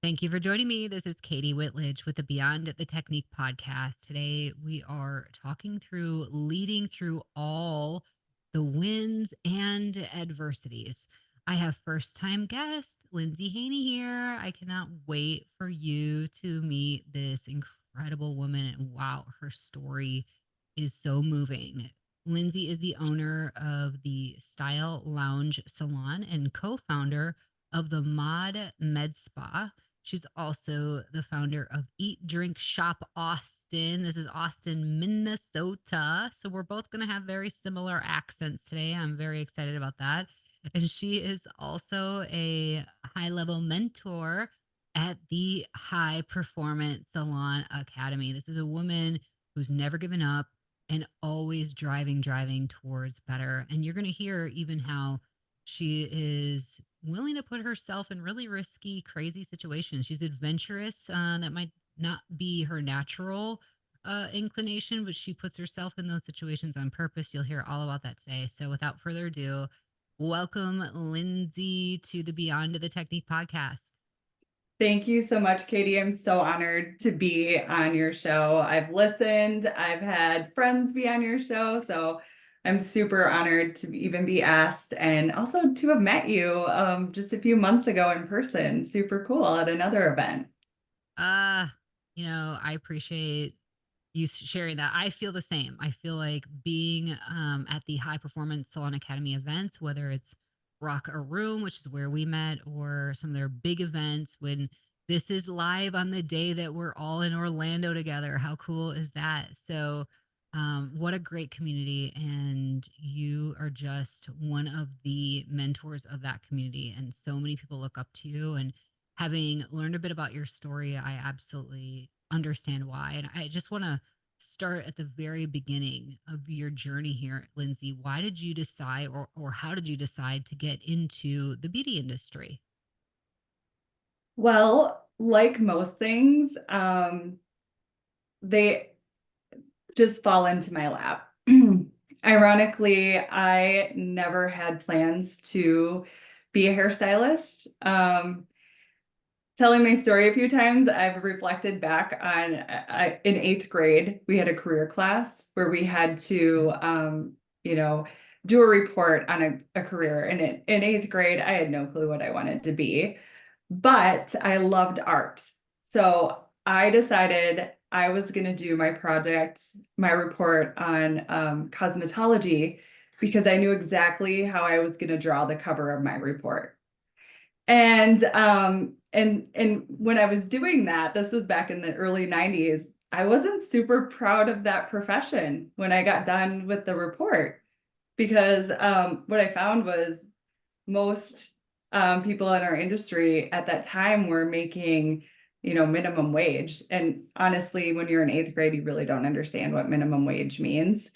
Thank you for joining me. This is Katie Whitledge with the Beyond the Technique podcast. Today, we are talking through leading through all the wins and adversities. I have first time guest Lindsey Haney here. I cannot wait for you to meet this incredible woman. And wow, her story is so moving. Lindsey is the owner of the Style Lounge Salon and co founder of the Mod Med Spa. She's also the founder of Eat, Drink, Shop Austin. This is Austin, Minnesota. So we're both going to have very similar accents today. I'm very excited about that. And she is also a high level mentor at the High Performance Salon Academy. This is a woman who's never given up and always driving towards better. And you're going to hear even how she is willing to put herself in really risky, crazy situations. She's adventurous. That might not be her natural inclination, but she puts herself in those situations on purpose. You'll hear all about that today. So without further ado, welcome Lindsey to the Beyond the Technique podcast. Thank you so much, Katie. I'm so honored to be on your show. I've listened, I've had friends be on your show, so I'm super honored to even be asked and also to have met you just a few months ago in person. Super cool at another event. Uh, I appreciate you sharing that. I feel the same. I feel like being at the High Performance Salon Academy events, whether it's Rock a Room, which is where we met, or some of their big events when this is live on the day that we're all in Orlando together. How cool is that? So, what a great community. And you are just one of the mentors of that community. And so many people look up to you. And having learned a bit about your story, I absolutely understand why. And I just want to start at the very beginning of your journey here, Lindsey. Why did you decide, or how did you decide to get into the beauty industry? Well, like most things, they just fall into my lap. Ironically, I never had plans to be a hairstylist. Telling my story a few times, I've reflected back on in eighth grade, we had a career class where we had to, do a report on a career. And in eighth grade, I had no clue what I wanted to be, but I loved art. So I decided I was going to do my report on cosmetology, because I knew exactly how I was going to draw the cover of my report. And when I was doing that, this was back in the early 90s, I wasn't super proud of that profession when I got done with the report, because what I found was most people in our industry at that time were making, minimum wage. And honestly, when you're in eighth grade, you really don't understand what minimum wage means.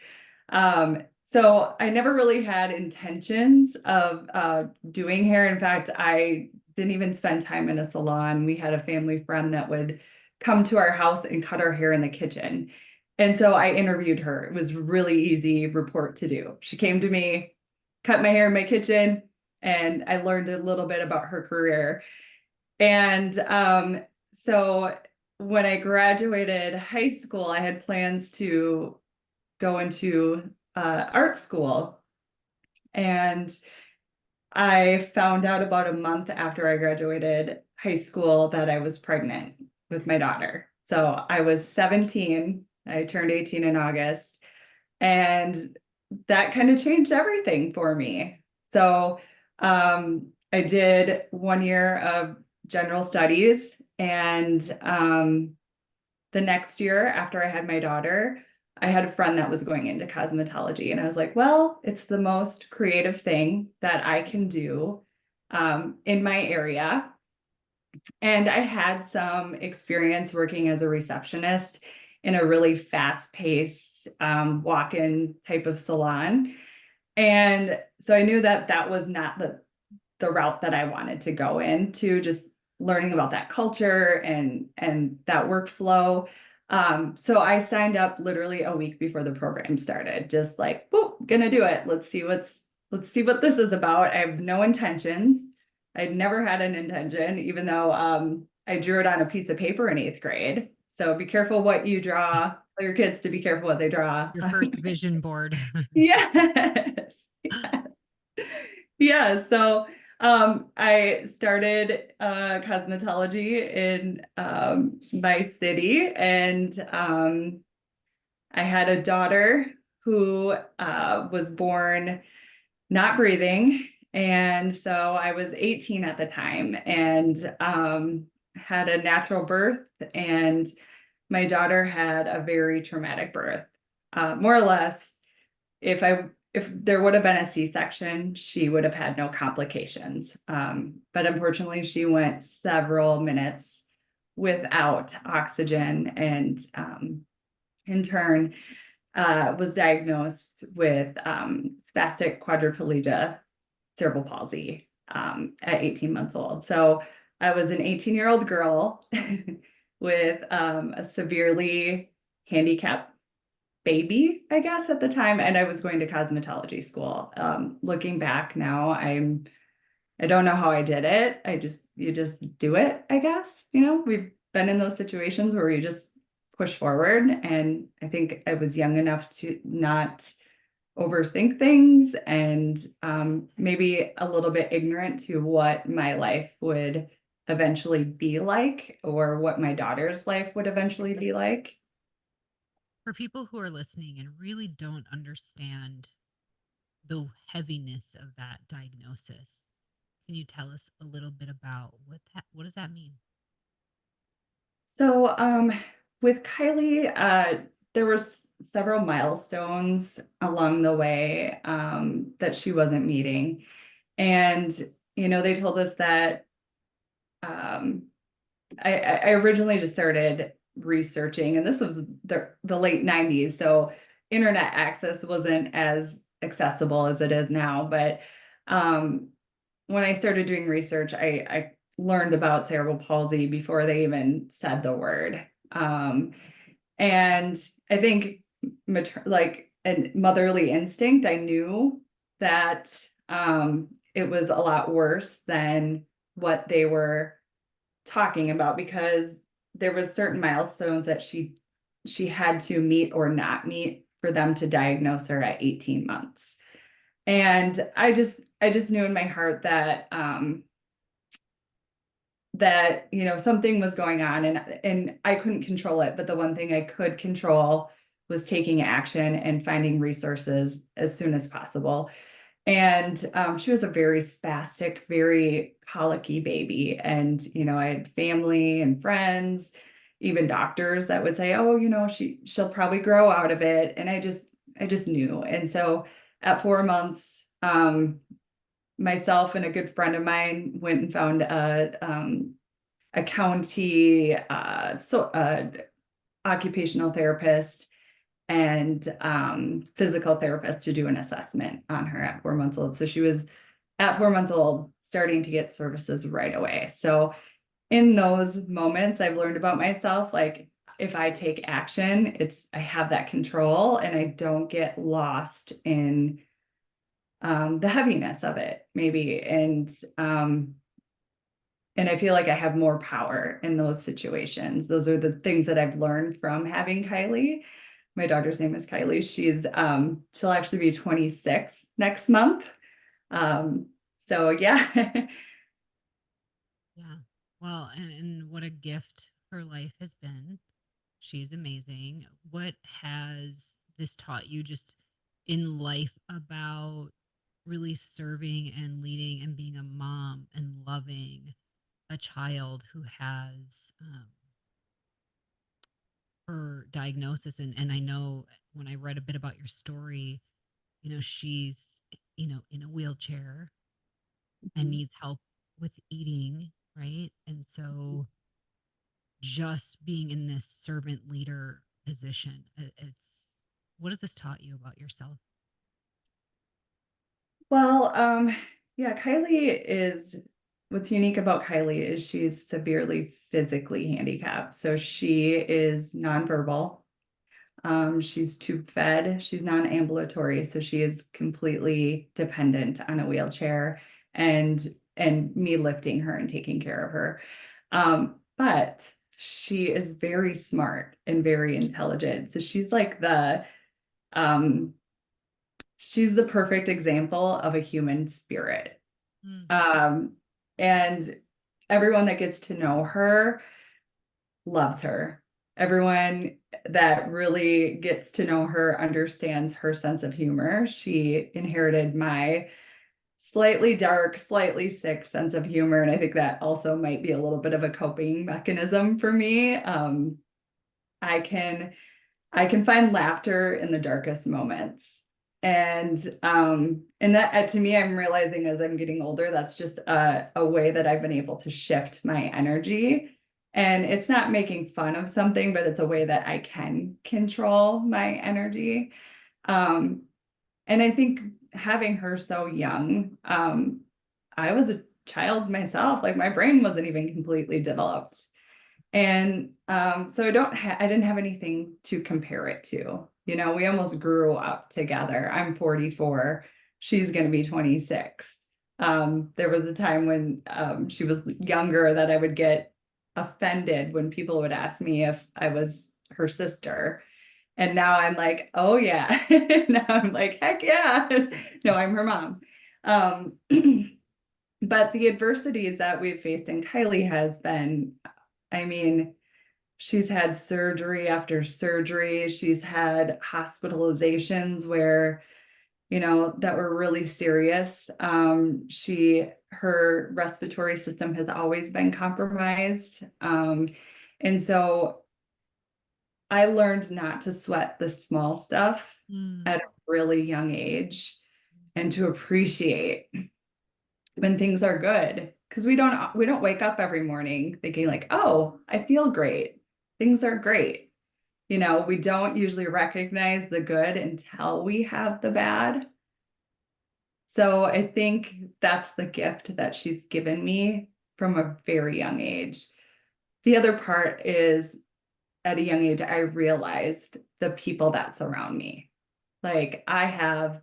So I never really had intentions of doing hair. In fact, I didn't even spend time in a salon. We had a family friend that would come to our house and cut our hair in the kitchen. And so I interviewed her. It was really easy report to do. She came to me, cut my hair in my kitchen, and I learned a little bit about her career. And so when I graduated high school, I had plans to go into art school. And I found out about a month after I graduated high school that I was pregnant with my daughter. So I was 17. I turned 18 in August. And that kind of changed everything for me. So I did 1 year of general studies. And the next year after I had my daughter, I had a friend that was going into cosmetology, and I was like, well, it's the most creative thing that I can do in my area. And I had some experience working as a receptionist in a really fast-paced walk-in type of salon. And so I knew that that was not the route that I wanted to go into, just learning about that culture and that workflow. So I signed up literally a week before the program started, just like, whoop, gonna do it. Let's see what this is about. I have no intentions. I'd never had an intention, even though I drew it on a piece of paper in 8th grade. So be careful what you draw. Tell your kids to be careful what they draw. Your first vision board. Yes. Yeah. Yeah. So I started cosmetology in my city, and I had a daughter who was born not breathing. And so I was 18 at the time, and had a natural birth. And my daughter had a very traumatic birth. More or less, if there would have been a C-section, she would have had no complications. But unfortunately, she went several minutes without oxygen, and in turn was diagnosed with spastic quadriplegia cerebral palsy at 18 months old. So I was an 18-year-old girl with a severely handicapped baby, I guess, at the time, and I was going to cosmetology school. Looking back now, I don't know how I did it. You just do it, I guess. We've been in those situations where you just push forward, and I think I was young enough to not overthink things, and maybe a little bit ignorant to what my life would eventually be like, or what my daughter's life would eventually be like. For people who are listening and really don't understand the heaviness of that diagnosis, can you tell us a little bit about what does that mean? So with Kylie, there were several milestones along the way that she wasn't meeting. And, they told us that um, I originally just started researching, and this was the late 90s. So internet access wasn't as accessible as it is now. But um, when I started doing research, I learned about cerebral palsy before they even said the word. And I think like a motherly instinct, I knew that it was a lot worse than what they were talking about, because there was certain milestones that she had to meet or not meet for them to diagnose her at 18 months. And I just knew in my heart that something was going on, and I couldn't control it, but the one thing I could control was taking action and finding resources as soon as possible. And she was a very spastic, very colicky baby. And, I had family and friends, even doctors that would say, oh, she'll probably grow out of it. And I just knew. And so at 4 months, myself and a good friend of mine went and found a county occupational therapist and physical therapist to do an assessment on her at 4 months old. So she was at 4 months old starting to get services right away. So in those moments, I've learned about myself, like, if I take action, I have that control, and I don't get lost in the heaviness of it, maybe. And I feel like I have more power in those situations. Those are the things that I've learned from having Kylie. My daughter's name is Kylie. She'll actually be 26 next month. So yeah. Yeah. Well, and what a gift her life has been. She's amazing. What has this taught you just in life about really serving and leading and being a mom and loving a child who has her diagnosis? And I know when I read a bit about your story, she's, in a wheelchair and needs help with eating, right? And so just being in this servant leader position, it's what has this taught you about yourself? Well, yeah, what's unique about Kylie is she's severely physically handicapped. So she is nonverbal. She's tube fed, she's non-ambulatory, so she is completely dependent on a wheelchair and me lifting her and taking care of her. but she is very smart and very intelligent. So um, she's the perfect example of a human spirit. Mm. Um, and everyone that gets to know her loves her. Everyone that really gets to know her understands her sense of humor. She inherited my slightly dark, slightly sick sense of humor. And I think that also might be a little bit of a coping mechanism for me. I can I can find laughter in the darkest moments. And that to me, I'm realizing as I'm getting older, that's just a way that I've been able to shift my energy. And it's not making fun of something, but it's a way that I can control my energy. Um, and I think having her so young, I was a child myself, like my brain wasn't even completely developed. And so I didn't have anything to compare it to. You know, we almost grew up together. I'm 44, she's going to be 26. There was a time when she was younger that I would get offended when people would ask me if I was her sister. And now I'm like, oh yeah. Now I'm like, heck yeah. No, I'm her mom. Um, but the adversities that we've faced in Kylie has been, I mean, she's had surgery after surgery. She's had hospitalizations where, that were really serious. Her respiratory system has always been compromised. And so I learned not to sweat the small stuff Mm. at a really young age and to appreciate when things are good. Because we don't wake up every morning thinking like, oh, I feel great. Things are great. We don't usually recognize the good until we have the bad. So I think that's the gift that she's given me from a very young age. The other part is at a young age, I realized the people that surround me. Like I have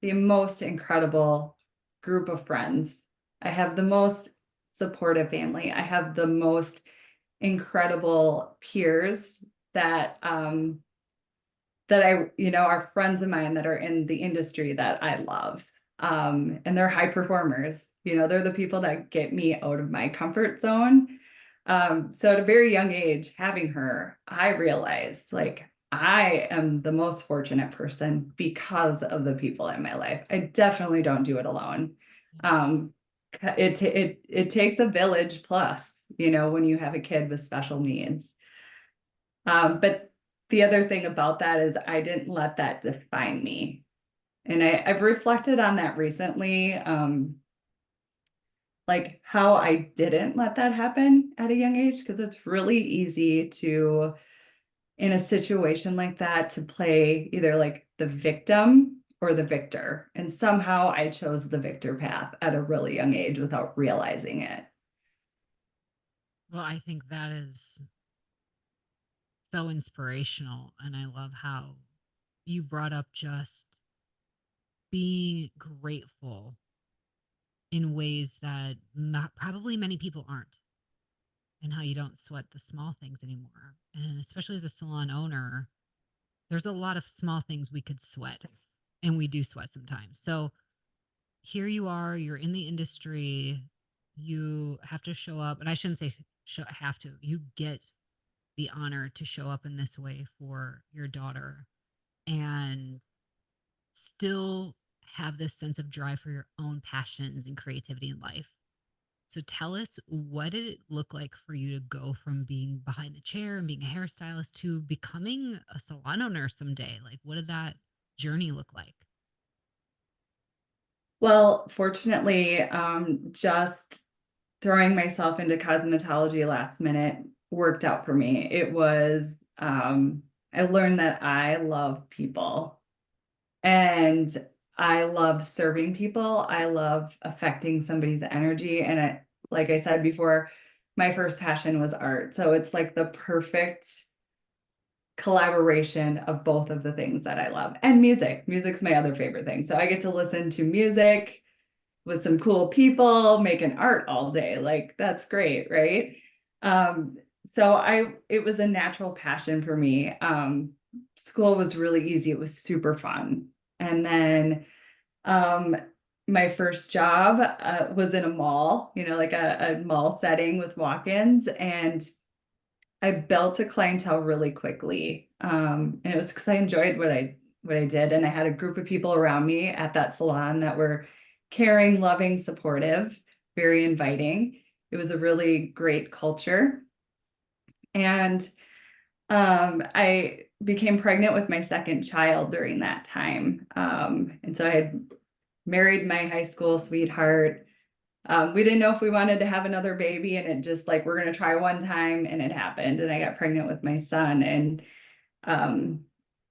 the most incredible group of friends. I have the most supportive family. I have the most incredible peers that are friends of mine that are in the industry that I love. And they're high performers. They're the people that get me out of my comfort zone. So at a very young age, having her, I realized like I am the most fortunate person because of the people in my life. I definitely don't do it alone. Um, it takes a village plus, when you have a kid with special needs. But the other thing about that is I didn't let that define me. And I've reflected on that recently, like how I didn't let that happen at a young age, because it's really easy to, in a situation like that, to play either like the victim or the victor. And somehow I chose the victor path at a really young age without realizing it. Well, I think that is so inspirational. And I love how you brought up just being grateful in ways that not probably many people aren't, and how you don't sweat the small things anymore. And especially as a salon owner, there's a lot of small things we could sweat, and we do sweat sometimes. So here you are, you're in the industry, you have to show up, and I shouldn't say have to, you get the honor to show up in this way for your daughter and still have this sense of drive for your own passions and creativity in life. So tell us, what did it look like for you to go from being behind the chair and being a hairstylist to becoming a salon owner someday? Like, what did that journey look like? Well, fortunately, just throwing myself into cosmetology last minute worked out for me. I learned that I love people and I love serving people. I love affecting somebody's energy. And like I said before, my first passion was art. So it's like the perfect collaboration of both of the things that I love. And music. Music's my other favorite thing. So I get to listen to music with some cool people making art all day. Like that's great, right? Um, so it was a natural passion for me. School was really easy. It was super fun. And then, um, my first job, was in a mall, like a mall setting with walk-ins, and I built a clientele really quickly. And it was because I enjoyed what I did, and I had a group of people around me at that salon that were caring, loving, supportive, very inviting. It was a really great culture. And I became pregnant with my second child during that time. And so I had married my high school sweetheart. We didn't know if we wanted to have another baby, and it just like, we're going to try one time, and it happened. And I got pregnant with my son. And um,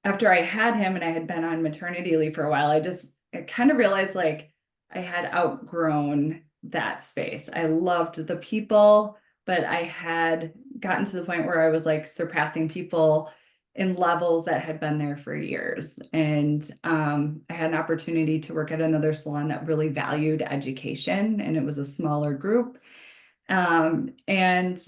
after I had him and I had been on maternity leave for a while, I kind of realized like I had outgrown that space. I loved the people, but I had gotten to the point where I was like surpassing people in levels that had been there for years. And I had an opportunity to work at another salon that really valued education, and it was a smaller group. And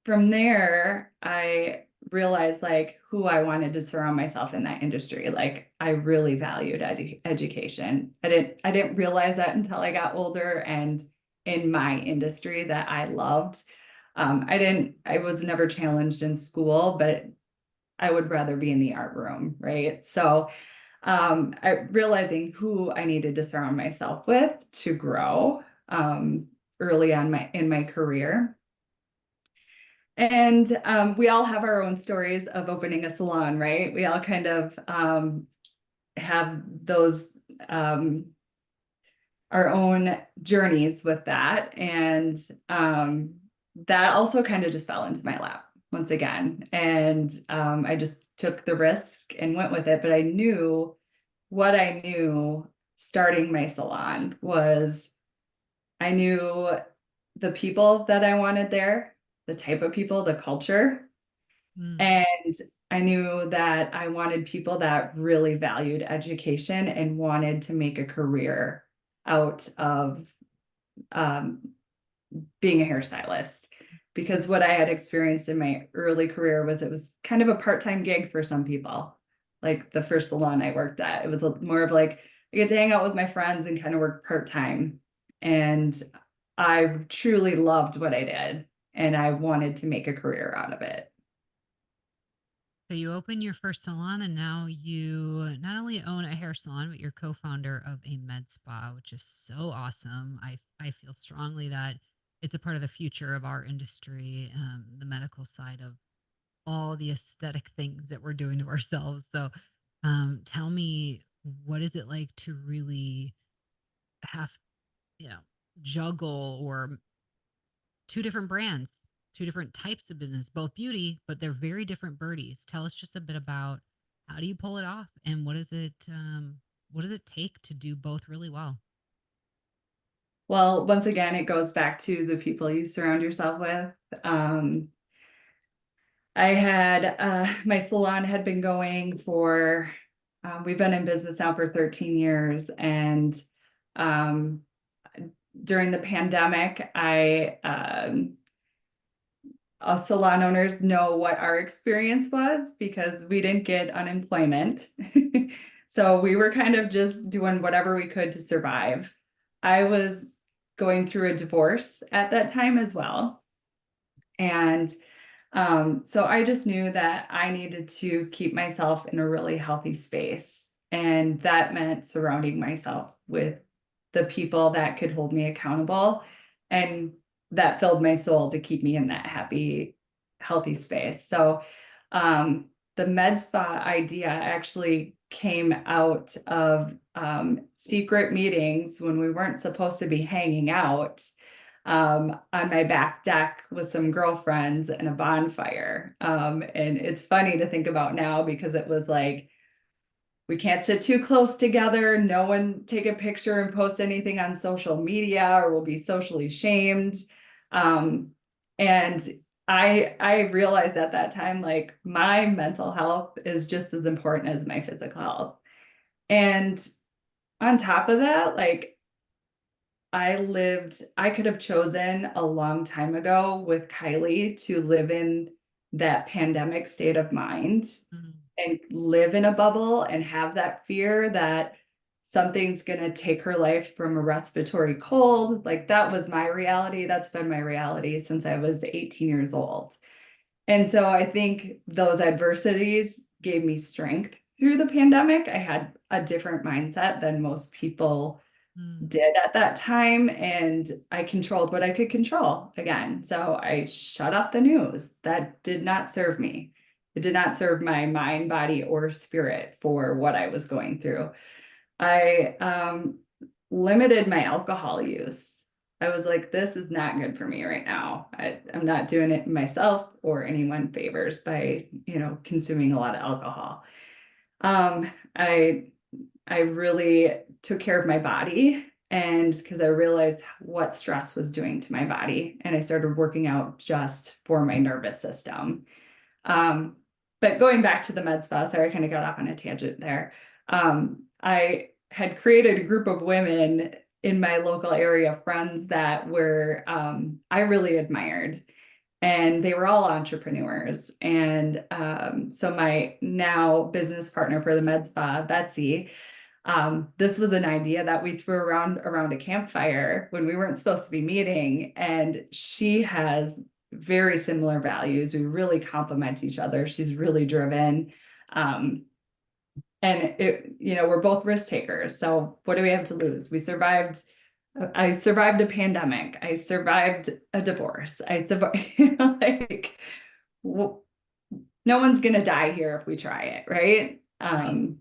from there, I realized like who I wanted to surround myself in that industry. Like I really valued education. I didn't realize that until I got older and in my industry that I loved. I was never challenged in school, but I would rather be in the art room, right? So realizing who I needed to surround myself with to grow early on in my career. And we all have our own stories of opening a salon, right? We all kind of have those um, our own journeys with that. And that also kind of just fell into my lap once again. And I just took the risk and went with it. But I knew what I knew starting my salon was I knew the people that I wanted there, the type of people, the culture. Mm. And I knew that I wanted people that really valued education and wanted to make a career out of um, being a hairstylist. Because what I had experienced in my early career was it was kind of a part-time gig for some people. Like the first salon I worked at, it was more of like I get to hang out with my friends and kind of work part-time. And I truly loved what I did, and I wanted to make a career out of it. So you opened your first salon, and now you not only own a hair salon, but you're co-founder of a med spa, which is so awesome. I feel strongly that it's a part of the future of our industry, the medical side of all the aesthetic things that we're doing to ourselves. So, tell me, what is it like to really have, you know, juggle or two different brands, two different types of business, both beauty, but they're very different birdies. Tell us just a bit about how do you pull it off, and what does it take to do both really well? Well, once again, it goes back to the people you surround yourself with. Um, I had my salon had been going for we've been in business now for 13 years, and um, during the pandemic, I us salon owners know what our experience was because we didn't get unemployment. So we were kind of just doing whatever we could to survive. I was going through a divorce at that time as well. And so I just knew that I needed to keep myself in a really healthy space. And that meant surrounding myself with the people that could hold me accountable. And that filled my soul to keep me in that happy, healthy space. So the med spa idea actually came out of secret meetings when we weren't supposed to be hanging out on my back deck with some girlfriends and a bonfire. And it's funny to think about now because it was like, we can't sit too close together. No one take a picture and post anything on social media or we'll be socially shamed. Um, and I realized at that time, like my mental health is just as important as my physical health. And on top of that, like I could have chosen a long time ago with Kylie to live in that pandemic state of mind Mm, and live in a bubble and have that fear that something's going to take her life from a respiratory cold. Like that was my reality. That's been my reality since I was 18 years old. And so I think those adversities gave me strength through the pandemic. I had a different mindset than most people mm, did at that time, and I controlled what I could control again. So I shut off the news. That did not serve me. It did not serve my mind, body, or spirit for what I was going through. I limited my alcohol use. I was like, this is not good for me right now. I'm not doing it myself or anyone favors by, consuming a lot of alcohol. Um, I I really took care of my body, and because I realized what stress was doing to my body, and I started working out just for my nervous system. Um, but going back to the med spa, sorry, I kind of got off on a tangent there. I had created a group of women in my local area, friends that were I really admired, and they were all entrepreneurs. And so my now business partner for the med spa, Betsy, this was an idea that we threw around a campfire when we weren't supposed to be meeting, and she has very similar values. We really complement each other. She's really driven. Um, and we're both risk takers. So what do we have to lose? I survived a pandemic. I survived a divorce. I survived, like, no one's gonna die here if we try it, right? right.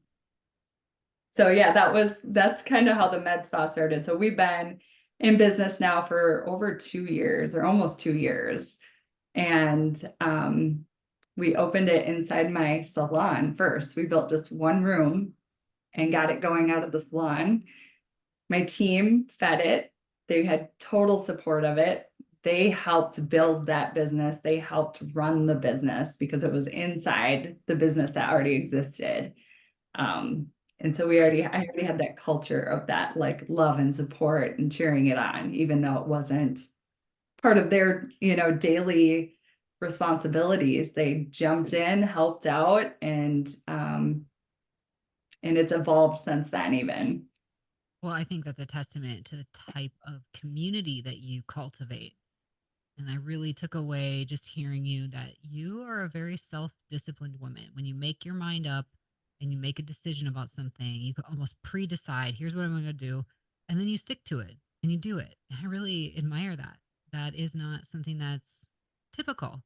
So yeah, that's kind of how the med spa started. So we've been in business now for over 2 years, or almost 2 years. And we opened it inside my salon first. We built just one room and got it going out of the salon. My team fed it. They had total support of it. They helped build that business. They helped run the business because it was inside the business that already existed. Um, and so I already had that culture of that, like, love and support and cheering it on, even though it wasn't part of their, daily responsibilities. They jumped in, helped out, and it's evolved since then even. Well, I think that's a testament to the type of community that you cultivate. And I really took away just hearing you that you are a very self disciplined woman. When you make your mind up and you make a decision about something, you can almost pre decide, here's what I'm going to do. And then you stick to it and you do it. And I really admire that. That is not something that's typical.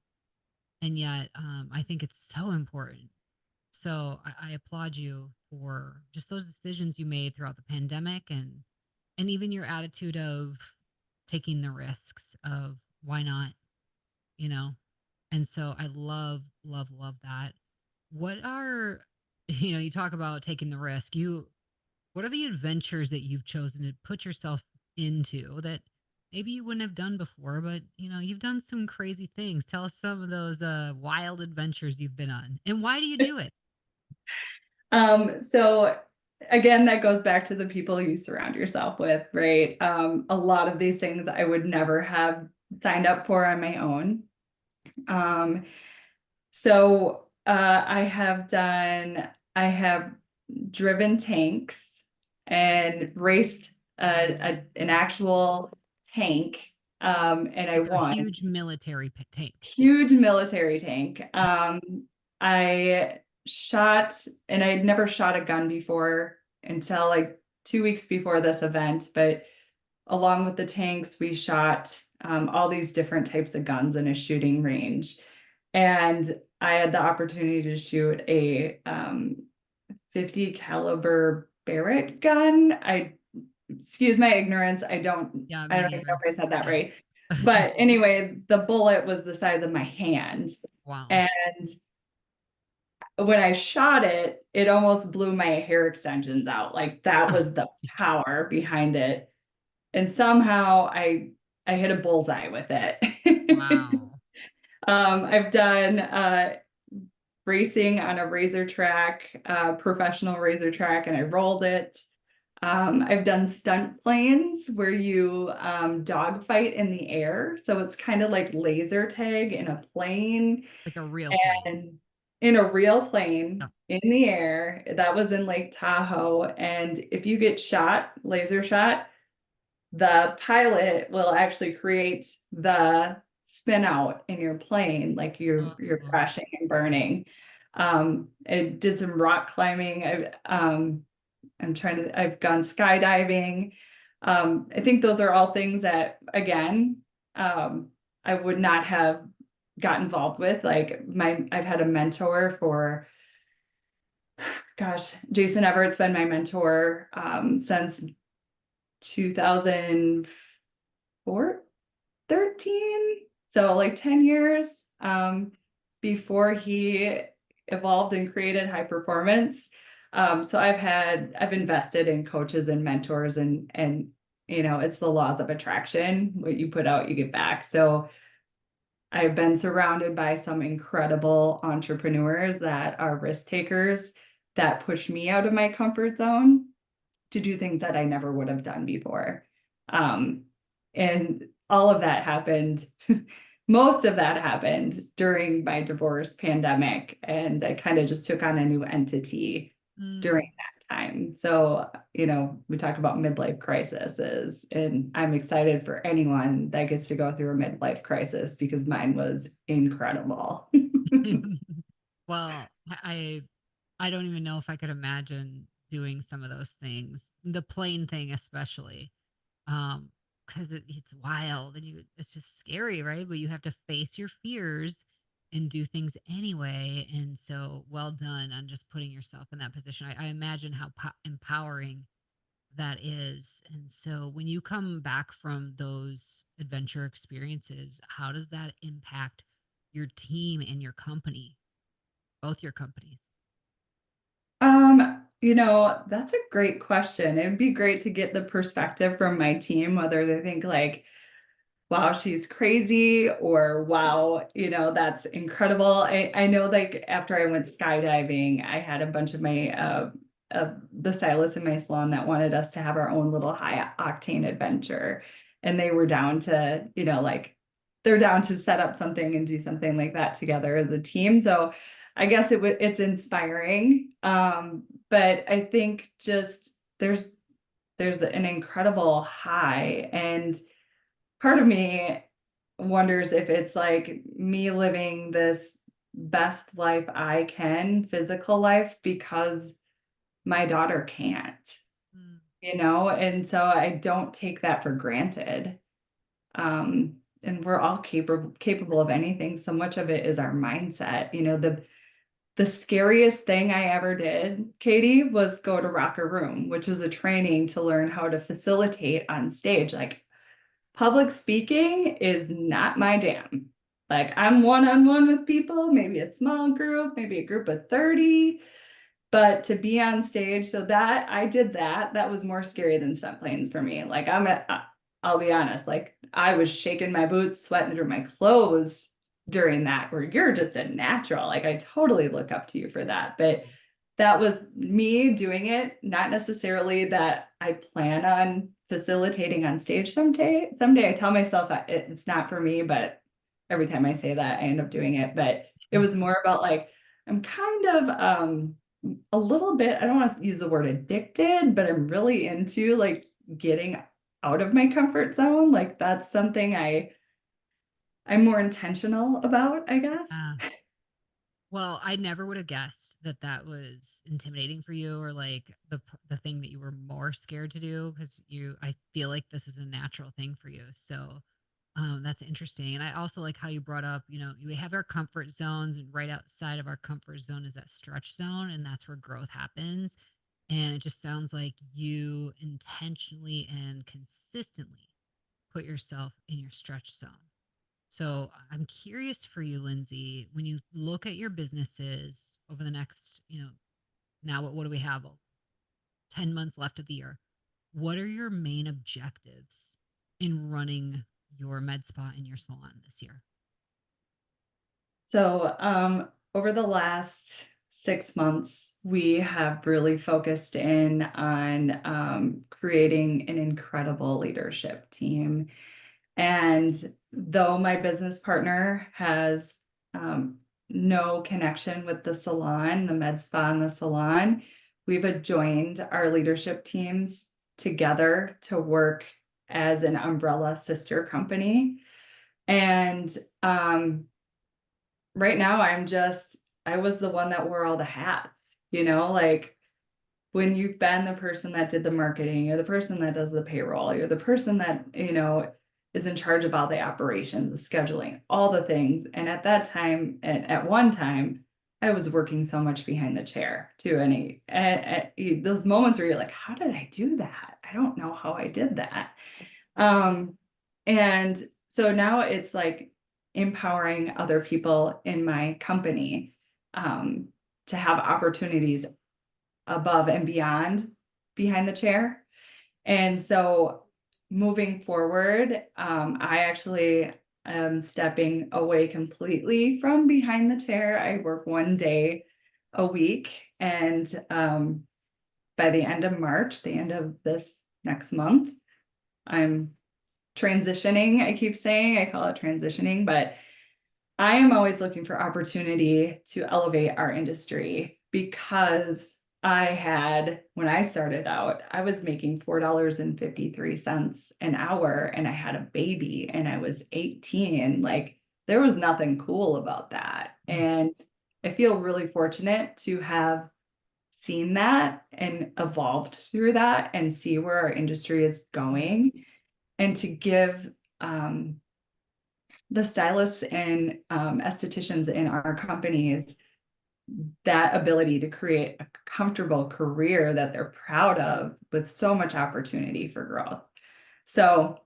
And yet, I think it's so important. So I applaud you for just those decisions you made throughout the pandemic, and even your attitude of taking the risks of why not, you know? And so I love, love, love that. What are, you talk about taking the risk. What are the adventures that you've chosen to put yourself into that maybe you wouldn't have done before, but you've done some crazy things. Tell us some of those wild adventures you've been on, and why do you do it? So again, that goes back to the people you surround yourself with, right? A lot of these things I would never have signed up for on my own. Um, I have driven tanks and raced an actual tank, and I Like a won. huge military tank. Huge military tank. I shot, and I had never shot a gun before until like 2 weeks before this event. But along with the tanks, we shot all these different types of guns in a shooting range. And I had the opportunity to shoot a 50 caliber Barrett gun. Excuse my ignorance. Yeah, I me don't even know neither. if I said that Yeah. right. But anyway, the bullet was the size of my hand. Wow. And when I shot it, it almost blew my hair extensions out. Like that was the power behind it. And somehow I hit a bullseye with it. Wow. I've done racing on a razor track, professional razor track, and I rolled it. I've done stunt planes where you dogfight in the air. So it's kind of like laser tag in a plane Like a real plane. and in a real Yeah. plane in the air. That was in Lake Tahoe. And if you get shot, laser shot, the pilot will actually create the spin out in your plane, like you're Oh, crashing and burning. I did some rock climbing. I've gone skydiving. I think those are all things that, again, I would not have got involved with. I've had a mentor for, gosh, Jason Everett's been my mentor, since 2004, 13, so like 10 years, um, before he evolved and created high performance. So I've invested in coaches and mentors and it's the laws of attraction. What you put out, you get back. So I've been surrounded by some incredible entrepreneurs that are risk takers that push me out of my comfort zone to do things that I never would have done before. Um, and all of that happened, most of that happened during my divorce pandemic. And I kind of just took on a new entity during mm. that time. So, we talk about midlife crises, and I'm excited for anyone that gets to go through a midlife crisis because mine was incredible. Well, I don't even know if I could imagine doing some of those things. The plane thing especially. Because it's wild and it's just scary, right? But you have to face your fears and do things anyway. And so, well done on just putting yourself in that position. I imagine how empowering that is. And so, when you come back from those adventure experiences, how does that impact your team and your company, both your companies? That's a great question. It'd be great to get the perspective from my team, whether they think like, wow, she's crazy, or wow, that's incredible. I know, like, after I went skydiving, I had a bunch of my the stylists in my salon that wanted us to have our own little high octane adventure. And they were down to, like, they're down to set up something and do something like that together as a team. So I guess it's inspiring. But I think just there's an incredible high, and part of me wonders if it's like me living this best life I can, physical life, because my daughter can't, Mm. and so I don't take that for granted. And we're all capable of anything. So much of it is our mindset. The scariest thing I ever did, Katie, was go to Rocker Room, which was a training to learn how to facilitate on stage. Like, public speaking is not my jam. Like, I'm one-on-one with people, maybe a small group, maybe a group of 30, but to be on stage, so that I did that. That was more scary than stunt planes for me. Like, I'll be honest, like, I was shaking my boots, sweating through my clothes during that, where you're just a natural. Like, I totally look up to you for that. But that was me doing it, not necessarily that I plan on facilitating on stage someday. Someday I tell myself it's not for me, but every time I say that, I end up doing it. But it was more about like, I'm kind of a little bit, I don't want to use the word addicted, but I'm really into like getting out of my comfort zone. Like, that's something I'm more intentional about, I guess. Ah. Well, I never would have guessed that that was intimidating for you, or like the thing that you were more scared to do, because I feel like this is a natural thing for you. So, that's interesting. And I also like how you brought up, we have our comfort zones, and right outside of our comfort zone is that stretch zone, and that's where growth happens. And it just sounds like you intentionally and consistently put yourself in your stretch zone. So I'm curious for you, Lindsay, when you look at your businesses over the next, now what do we have? 10 months left of the year. What are your main objectives in running your med spa and your salon this year? So, over the last 6 months, we have really focused in on creating an incredible leadership team. And though my business partner has no connection with the salon, the med spa and the salon, we've adjoined our leadership teams together to work as an umbrella sister company. And right now I was the one that wore all the hats, like when you've been the person that did the marketing, you're the person that does the payroll, you're the person that, is in charge of all the operations, the scheduling, all the things. And at that time, and at one time, I was working so much behind the chair too. And those moments where you're like, how did I do that? I don't know how I did that. Um, and so now it's like empowering other people in my company to have opportunities above and beyond behind the chair. And so moving forward, I actually am stepping away completely from behind the chair. I work 1 day a week. And by the end of March, the end of this next month, I'm transitioning. I keep saying, I call it transitioning, but I am always looking for opportunity to elevate our industry because when I started out, I was making $4.53 an hour and I had a baby and I was 18. Like there was nothing cool about that. Mm. And I feel really fortunate to have seen that and evolved through that and see where our industry is going and to give the stylists and estheticians in our companies that ability to create a comfortable career that they're proud of with so much opportunity for growth. So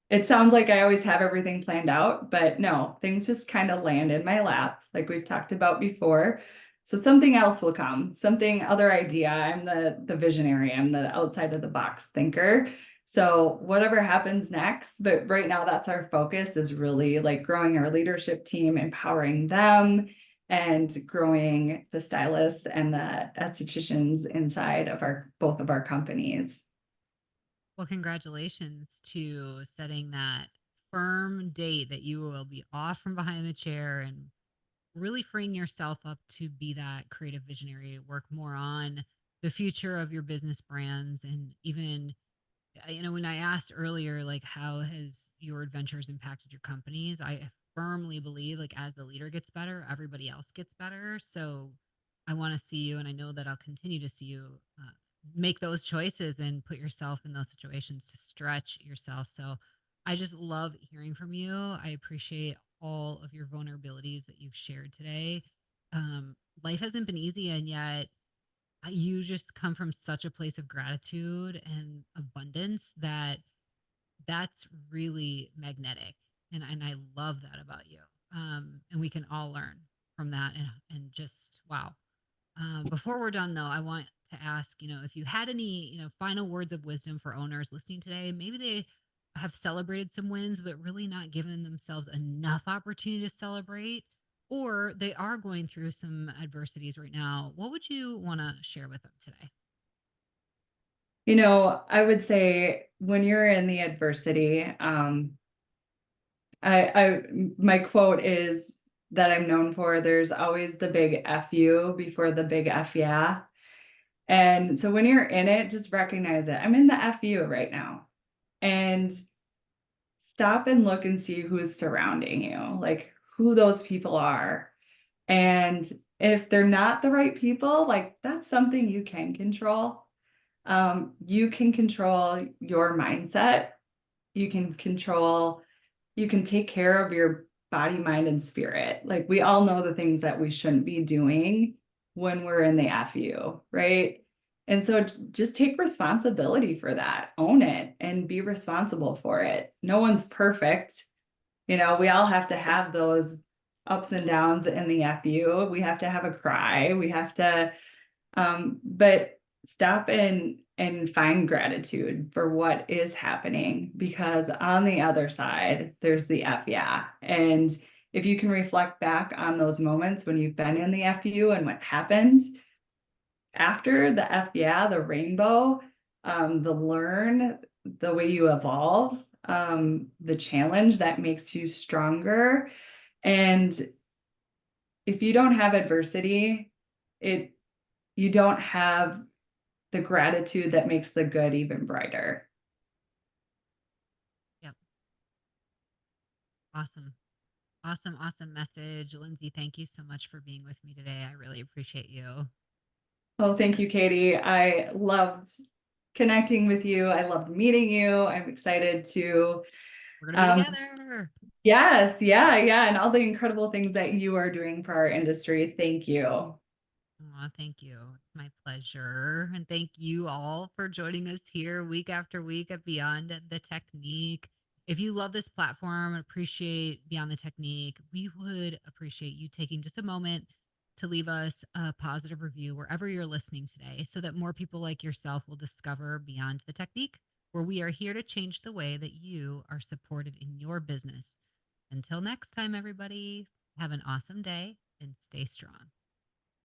it sounds like I always have everything planned out, but no, things just kind of land in my lap, like we've talked about before. So something else will come, something other idea. I'm the visionary, I'm the outside of the box thinker. So whatever happens next, but right now that's our focus is really like growing our leadership team, empowering them, and growing the stylists and the estheticians inside of both of our companies. Well, congratulations to setting that firm date that you will be off from behind the chair and really freeing yourself up to be that creative visionary, work more on the future of your business brands. And even, when I asked earlier, like, how has your adventures impacted your companies? I firmly believe, like, as the leader gets better, everybody else gets better. So I want to see you, and I know that I'll continue to see you make those choices and put yourself in those situations to stretch yourself. So I just love hearing from you. I appreciate all of your vulnerabilities that you've shared today. Um, Life hasn't been easy, and yet you just come from such a place of gratitude and abundance that that's really magnetic. And I love that about you. And we can all learn from that and just wow. Before we're done, though, I want to ask, if you had any, final words of wisdom for owners listening today. Maybe they have celebrated some wins, but really not given themselves enough opportunity to celebrate, or they are going through some adversities right now. What would you want to share with them today? I would say when you're in the adversity, my quote is that I'm known for, there's always the big F you before the big F yeah. And so when you're in it, just recognize it. I'm in the F you right now. And stop and look and see who's surrounding you, like who those people are. And if they're not the right people, like that's something you can control. You can control your mindset. You can take care of your body, mind, and spirit. Like we all know the things that we shouldn't be doing when we're in the FU, right? And so just take responsibility for that, own it, and be responsible for it. No one's perfect. We all have to have those ups and downs in the FU. We have to have a cry. We have to but stop and find gratitude for what is happening because on the other side, there's the F yeah. And if you can reflect back on those moments when you've been in the FU and what happens after the F yeah, the rainbow, the learn, the way you evolve, the challenge that makes you stronger. And if you don't have adversity, it you don't have the gratitude that makes the good even brighter. Yep. Awesome. Awesome, awesome message. Lindsay, thank you so much for being with me today. I really appreciate you. Oh, thank you, Katie. I loved connecting with you. I loved meeting you. I'm excited to, We're going to be um, together. yes, yeah, yeah, and all the incredible things that you are doing for our industry. Thank you. Aw, thank you. It's my pleasure. And thank you all for joining us here week after week at Beyond the Technique. If you love this platform and appreciate Beyond the Technique, we would appreciate you taking just a moment to leave us a positive review wherever you're listening today so that more people like yourself will discover Beyond the Technique, where we are here to change the way that you are supported in your business. Until next time, everybody, have an awesome day and stay strong.